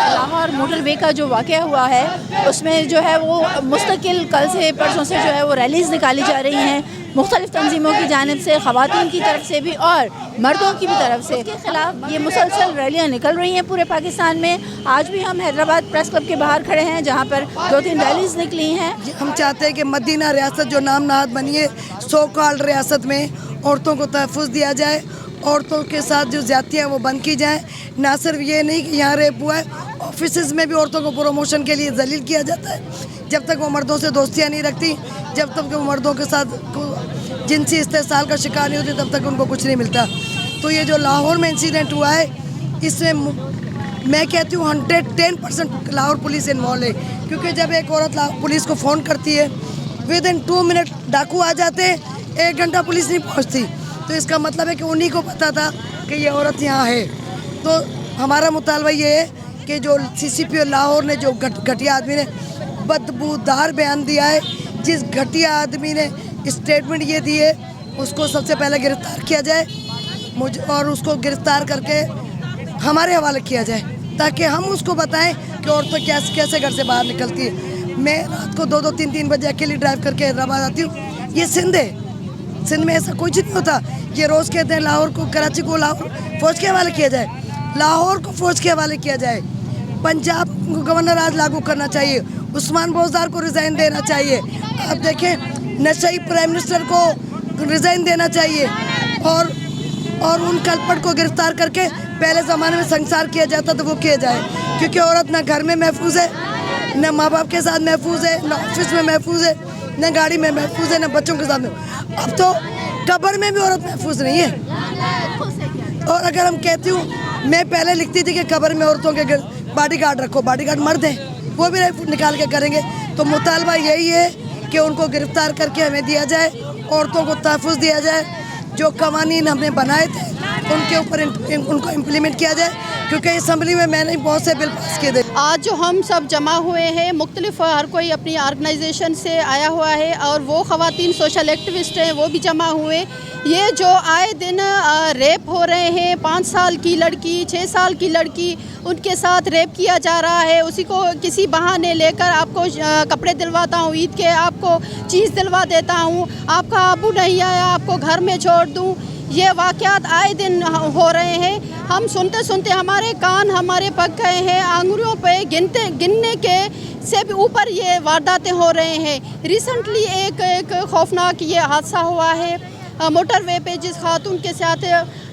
Lahore motor way का जो वाक़या हुआ है उसमें जो है वो मुस्तकिल कल से परसों से जो है वो रैलीज़ निकाली जा रही हैं मुख्तलिफ़ तंजीमों की जानिब से, ख़वातीन की तरफ से भी और मर्दों की भी तरफ से। इसके ख़िलाफ़ ये मुसलसल रैलियाँ निकल रही हैं पूरे पाकिस्तान में। आज भी हम हैदराबाद प्रेस क्लब के बाहर खड़े हैं जहाँ पर 2-3 रैलीज़ निकली हैं। हम चाहते हैं कि मदीना रियासत जो नाम नहाद बनी है सो कॉल्ड रियासत में औरतों को तहफ़्फ़ुज़ दिया जाए, औरतों के साथ जो ज़्यादतियाँ वो बंद की जाएँ। ना सिर्फ ये नहीं कि यहाँ रेप हुआ है, ऑफिसेज़ में भी औरतों को प्रमोशन के लिए जलील किया जाता है। जब तक वो मर्दों से दोस्तियाँ नहीं रखती, जब तक वो मर्दों के साथ जिनसी इस्तेसाल का शिकार नहीं होती, तब तक उनको कुछ नहीं मिलता। तो ये जो लाहौर में इंसिडेंट हुआ है इसमें मैं कहती हूँ 110% लाहौर पुलिस इन्वॉल्व है, क्योंकि जब एक औरत पुलिस को फ़ोन करती है विदिन 2 मिनट डाकू आ जाते हैं, 1 घंटा पुलिस नहीं पहुँचती। तो इसका मतलब है कि उन्हीं को पता था कि ये औरत यहाँ है। तो हमारा मुतालबा ये है कि जो CCPO लाहौर ने जो घटिया आदमी ने बदबूदार बयान दिया है, जिस घटिया आदमी ने स्टेटमेंट ये दी है उसको सबसे पहले गिरफ़्तार किया जाए और उसको गिरफ़्तार करके हमारे हवाले किया जाए ताकि हम उसको बताएं कि औरतें कैसे घर से बाहर निकलती है। मैं रात को 2-2, 3-3 बजे अकेली ड्राइव करके हैदराबाद आती हूँ। ये सिंध है, सिंध में ऐसा कुछ नहीं होता। ये रोज़ कहते हैं लाहौर को, कराची को लाहौर फ़ौज के हवाले किया जाए, लाहौर को फ़ौज के हवाले किया जाए। पंजाब को गवर्नर आज लागू करना चाहिए, उस्मान बोजदार को रिज़ाइन देना चाहिए। आप देखें नशई प्राइम मिनिस्टर को रिज़ाइन देना चाहिए और उन कल्पट को गिरफ़्तार करके पहले ज़माने में संसार किया जाता तो वो किया जाए, क्योंकि औरत ना घर में महफूज है, न माँ बाप के साथ महफूज है, न ऑफिस में महफूज है, न गाड़ी में महफूज है, न बच्चों के साथ में। अब तो कब्र में भी औरत महफूज नहीं है। और अगर हम कहती हूँ, मैं पहले लिखती थी कि कब्र में औरतों के बॉडी गार्ड रखो, बॉडी गार्ड मर्द हैं, वो भी निकाल के करेंगे। तो मुतालबा यही है कि उनको गिरफ़्तार करके हमें दिया जाए, औरतों को तहफ़्फ़ुज़ दिया जाए, जो कवानीन हमने बनाए थे उनके ऊपर उनको इम्प्लीमेंट किया जाए, क्योंकि असम्बली में मैंने बहुत से बिल पास किए थे। आज जो हम सब जमा हुए हैं मुख्तलिफ हर कोई अपनी ऑर्गेनाइजेशन से आया हुआ है और वो ख़वातीन सोशल एक्टिविस्ट हैं वो भी जमा हुए। ये जो आए दिन रेप हो रहे हैं, 5 साल की लड़की, 6 साल की लड़की, उनके साथ रेप किया जा रहा है, उसी को किसी बहाने लेकर आपको कपड़े दिलवाता हूँ, ईद के आपको चीज़ दिलवा देता हूँ, आपका अबू नहीं आया आपको घर में छोड़ दूँ। ये वाक़यात आए दिन हो रहे हैं। हम सुनते सुनते हमारे कान हमारे पक गए हैं, आंगुरियों पे गिनने के से भी ऊपर ये वारदातें हो रहे हैं। रिसेंटली एक खौफनाक ये हादसा हुआ है मोटर वे पे, जिस खातून के साथ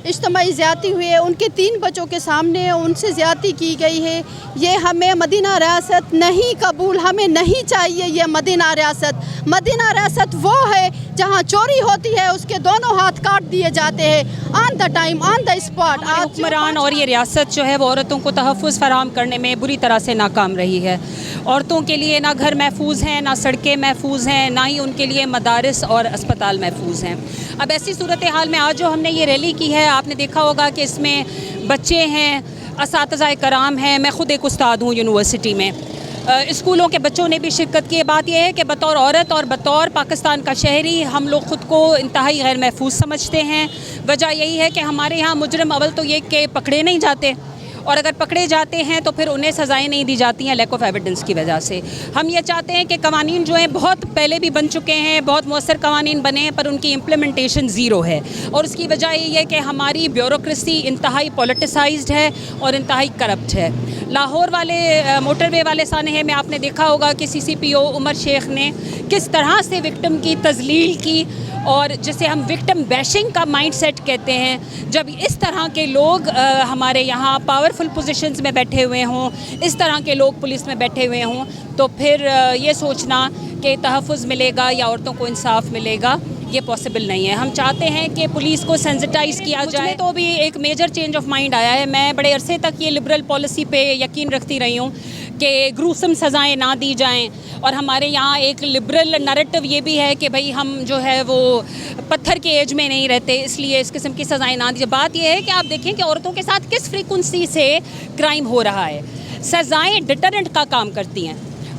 इज्तिमाई ज़्यादती हुई है, उनके 3 बच्चों के सामने उनसे ज़्यादती की गई है। ये हमें मदीना रियासत नहीं कबूल, हमें नहीं चाहिए ये मदीना रियासत। मदीना रियासत वो है जहाँ चोरी होती है उसके दोनों हाथ काट दिए जाते हैं on the time, on the spot. हुक्मरान और ये रियासत जो है वो औरतों को तहफ़्फ़ुज़ फराहम करने में बुरी तरह से नाकाम रही है। औरतों के लिए ना घर महफूज हैं, ना सड़कें महफूज हैं, ना ही उनके लिए मदारिस और अस्पताल महफूज हैं। अब ऐसी सूरत हाल में आज जो हमने ये रैली की है, आपने देखा होगा कि इसमें बच्चे हैं, असातिज़ा कराम हैं, मैं ख़ुद एक उस्ताद हूँ यूनिवर्सिटी में, स्कूलों के बच्चों ने भी शिरकत की। बात यह है कि बतौर औरत और बतौर पाकिस्तान का शहरी हम लोग ख़ुद को इंतहाई गैर महफूज समझते हैं। वजह यही है कि हमारे यहाँ मुजरम अवल तो ये कि पकड़े नहीं जाते, और अगर पकड़े जाते हैं तो फिर उन्हें सज़ाएं नहीं दी जाती हैं लैक ऑफ एविडेंस की वजह से। हम ये चाहते हैं कि कवानीन जो हैं बहुत पहले भी बन चुके हैं, बहुत मौसर कवानीन बने हैं, पर उनकी इम्प्लीमेंटेशन ज़ीरो है, और उसकी वजह ये है कि हमारी ब्यूरोक्रेसी इंतहाई पॉलिटिसाइज्ड है और इंतहाई करप्ट है। लाहौर वाले मोटरवे वाले सानहे में आपने देखा होगा कि CCPO उमर शेख ने किस तरह से विक्टिम की तजलील की, और जिसे हम विक्टिम बैशिंग का माइंड सेट कहते हैं। जब इस तरह के लोग हमारे यहाँ पावरफुल पोजीशंस में बैठे हुए हों, इस तरह के लोग पुलिस में बैठे हुए हों, तो फिर ये सोचना कि तहफ़्फ़ुज़ मिलेगा या औरतों को इंसाफ मिलेगा, ये पॉसिबल नहीं है। हम चाहते हैं कि पुलिस को सेंसिटाइज़ किया जाए। तो भी एक मेजर चेंज ऑफ माइंड आया है। मैं बड़े अरसे तक ये लिबरल पॉलिसी पे यकीन रखती रही हूँ कि ग्रूसम सज़ाएं ना दी जाएं, और हमारे यहाँ एक लिबरल नैरेटिव ये भी है कि भाई हम जो है वो पत्थर के एज में नहीं रहते, इसलिए इस किस्म की सज़ाएं ना दी। बात यह है कि आप देखें कि औरतों के साथ किस फ्रीक्वेंसी से क्राइम हो रहा है। सज़ाएं डिटरेंट का काम करती हैं।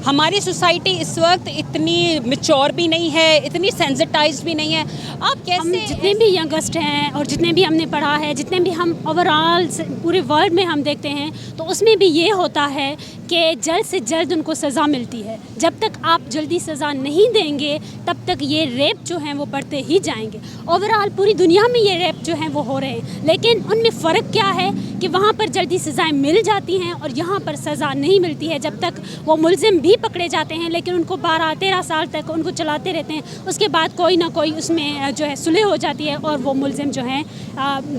ہماری سوسائٹی اس وقت اتنی میچور بھی نہیں ہے, اتنی سینسٹائز بھی نہیں ہے. آپ ہم کیسے جتنے بھی ینگسٹ ہیں اور جتنے بھی ہم نے پڑھا ہے, جتنے بھی ہم اوور آل پورے ورلڈ میں ہم دیکھتے ہیں, تو اس میں بھی یہ ہوتا ہے کہ جلد سے جلد ان کو سزا ملتی ہے. جب تک آپ جلدی سزا نہیں دیں گے تب تک یہ ریپ جو ہیں وہ بڑھتے ہی جائیں گے. اوور آل پوری دنیا میں یہ ریپ جو ہیں وہ ہو رہے ہیں, لیکن ان میں فرق کیا ہے کہ وہاں پر جلدی سزائیں مل جاتی ہیں اور یہاں پر سزا نہیں ملتی ہے. جب تک وہ ملزم بھی پکڑے جاتے ہیں لیکن ان کو 12-13 سال تک ان کو چلاتے رہتے ہیں, اس کے بعد کوئی نہ کوئی اس میں جو ہے صلح ہو جاتی ہے اور وہ ملزم جو ہیں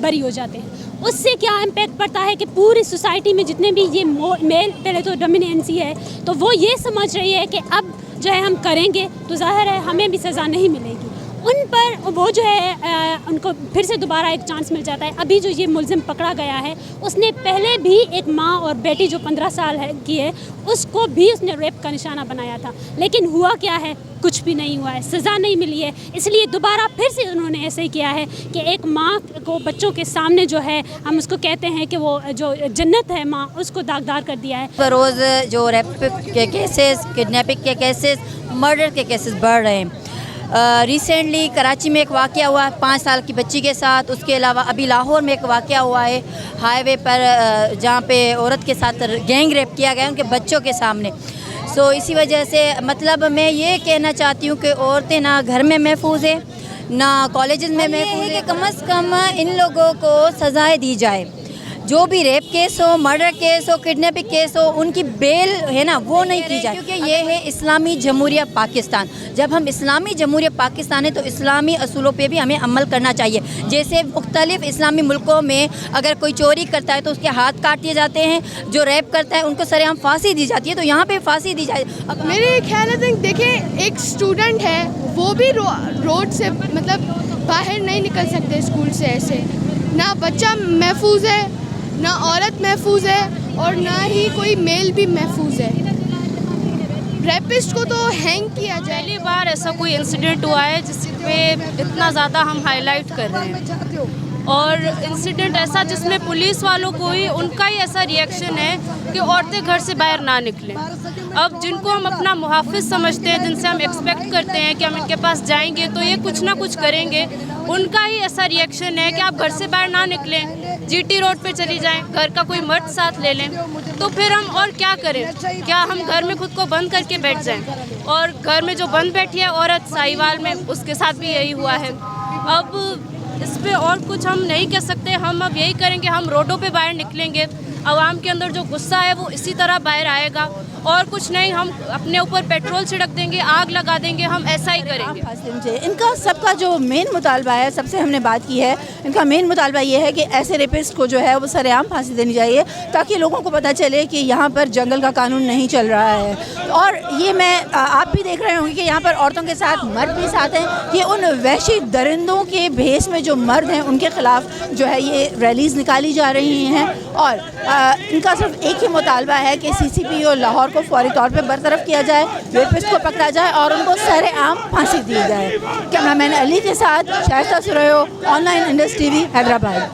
بری ہو جاتے ہیں. اس سے کیا امپیکٹ پڑتا ہے کہ پوری سوسائٹی میں جتنے بھی یہ میل پہلے تو ڈومیننسی ہے, تو وہ یہ سمجھ رہی ہے کہ اب جو ہے ہم کریں گے تو ظاہر ہے ہمیں بھی سزا نہیں ملے گی. ان پر وہ جو ہے ان کو پھر سے دوبارہ ایک چانس مل جاتا ہے. ابھی جو یہ ملزم پکڑا گیا ہے اس نے پہلے بھی ایک ماں اور بیٹی جو 15 سال کی ہے اس کو بھی اس نے ریپ کا نشانہ بنایا تھا, لیکن ہوا کیا ہے, کچھ بھی نہیں ہوا ہے, سزا نہیں ملی ہے. اس لیے دوبارہ پھر سے انہوں نے ایسے ہی کیا ہے کہ ایک ماں کو بچوں کے سامنے جو ہے ہم اس کو کہتے ہیں کہ وہ جو جنت ہے ماں, اس کو داغدار کر دیا ہے. بروز جو ریپ کے کیسز, کڈنیپنگ کے کیسز, مرڈر کے کیسز بڑھ رہے ہیں. ریسنٹلی کراچی میں ایک واقعہ ہوا ہے 5 سال کی بچی کے ساتھ. اس کے علاوہ ابھی لاہور میں ایک واقعہ ہوا ہے ہائی وے پر جہاں پہ عورت کے ساتھ گینگ ریپ کیا گیا ان کے بچوں کے سامنے. سو اسی وجہ سے مطلب میں یہ کہنا چاہتی ہوں کہ عورتیں نہ گھر میں محفوظ ہیں نہ کالجز میں محفوظ ہیں. کم از کم ان لوگوں کو سزائیں دی جائے. جو بھی ریپ کیس ہو, مرڈر کیس ہو, کڈنیپنگ کیس ہو, ان کی بیل ہے نا وہ نہیں کی جائے, کیونکہ یہ ہے اسلامی جمہوریہ پاکستان. جب ہم اسلامی جمہوریہ پاکستان ہے تو اسلامی اصولوں پہ بھی ہمیں عمل کرنا چاہیے. جیسے مختلف اسلامی ملکوں میں اگر کوئی چوری کرتا ہے تو اس کے ہاتھ کاٹ دیے جاتے ہیں, جو ریپ کرتا ہے ان کو سرعام پھانسی دی جاتی ہے, تو یہاں پہ پھانسی دی جائے. میرے خیال ہے دیکھیں ایک اسٹوڈنٹ ہے وہ بھی روڈ سے مطلب باہر نہیں نکل سکتے اسکول سے ایسے. نہ بچہ محفوظ ہے, نہ عورت محفوظ ہے, اور نہ ہی کوئی میل بھی محفوظ ہے. ریپسٹ کو تو ہینگ کیا جائے. پہلی بار ایسا کوئی انسیڈنٹ ہوا ہے جس پہ اتنا زیادہ ہم ہائی لائٹ کر رہے ہیں, اور انسیڈنٹ ایسا جس میں پولیس والوں کو ہی ان کا ہی ایسا ریئیکشن ہے کہ عورتیں گھر سے باہر نہ نکلیں. اب جن کو ہم اپنا محافظ سمجھتے ہیں, جن سے ہم ایکسپیکٹ کرتے ہیں کہ ہم ان کے پاس جائیں گے تو یہ کچھ نہ کچھ کریں گے, ان کا ہی ایسا ریئیکشن ہے کہ آپ گھر سے باہر نہ نکلیں, جی ٹی روڈ پہ چلی جائیں, گھر کا کوئی مرد ساتھ لے لیں. تو پھر ہم اور کیا کریں؟ کیا ہم گھر میں خود کو بند کر کے بیٹھ جائیں؟ اور گھر میں جو بند بیٹھی ہے عورت ساہیوال میں, اس کے ساتھ بھی یہی ہوا ہے. اب اس پہ اور کچھ ہم نہیں کہہ سکتے. ہم اب یہی کریں کہ ہم روڈوں پہ باہر نکلیں گے, عوام کے اندر جو غصہ ہے وہ اسی طرح باہر آئے گا, اور کچھ نہیں. ہم اپنے اوپر پیٹرول چھڑک دیں گے, آگ لگا دیں گے, ہم ایسا ہی کریں گے. ان کا سب کا جو مین مطالبہ ہے, سب سے ہم نے بات کی ہے, ان کا مین مطالبہ یہ ہے کہ ایسے ریپسٹ کو جو ہے وہ سر عام پھانسی دینی چاہیے, تاکہ لوگوں کو پتہ چلے کہ یہاں پر جنگل کا قانون نہیں چل رہا ہے. اور یہ میں آپ بھی دیکھ رہے ہوں گے کہ یہاں پر عورتوں کے ساتھ مرد بھی ساتھ ہیں. یہ ان وحشی درندوں کے بھیس میں جو مرد ہیں ان کے خلاف جو ہے یہ ریلیز نکالی جا رہی ہیں, اور ان کا صرف ایک ہی مطالبہ ہے کہ سی سی پی او لاہور کو فوری طور پہ برطرف کیا جائے, ریپسٹ کو پکڑا جائے اور ان کو سر عام پھانسی دی جائے. کیمرہ مین علی کے ساتھ شائستہ سریو, online Indus T V, Hyderabad.